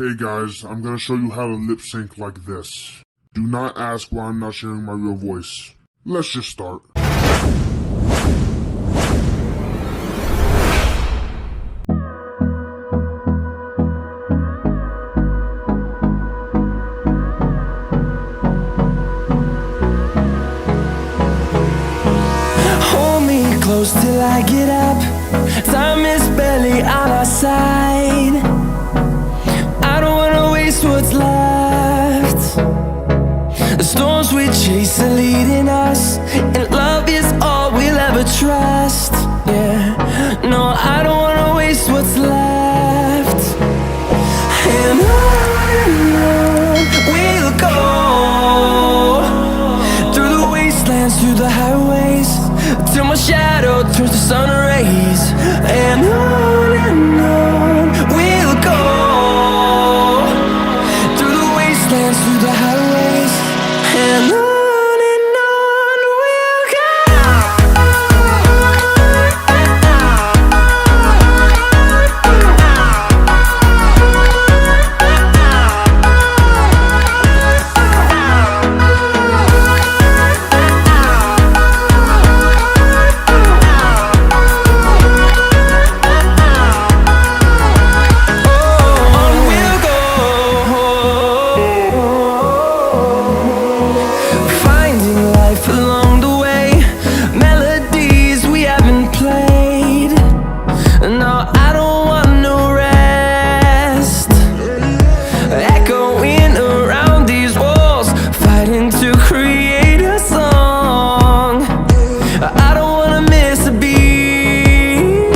Hey guys, I'm gonna show you how to lip sync like this. Do not ask why I'm not sharing my real voice. Let's just start. Hold me close till I get up. Time is barely on our side. I don't wanna waste what's left. The storms we chase are leading us, and love is all we'll ever trust. Yeah, no, I don't wanna waste what's left. And on we'll go, through the wastelands, through the highways, till my shadow turns to sun rays. And on we'll go, through the wastelands, through the highways, and on we'll go. To create a song, I don't wanna miss a beat.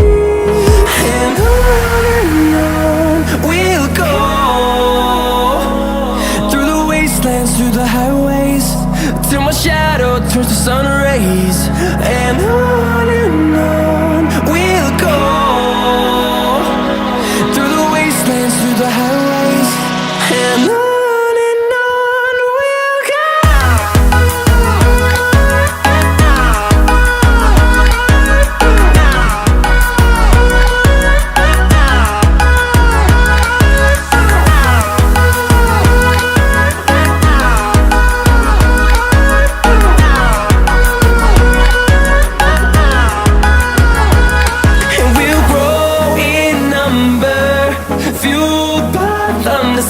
And on we'll go, through the wastelands, through the highways, till my shadow turns to sun rays. And on we'll go, through the wastelands, through the highways, and on.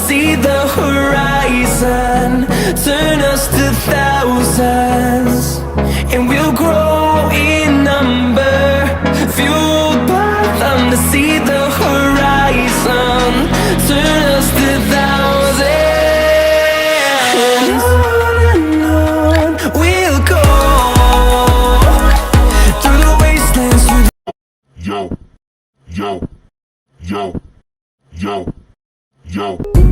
See the horizon turn us to thousands, and we'll grow in number, fueled by them to see the horizon turn us to thousands. And on we'll go, through the wastelands, through the... Yo.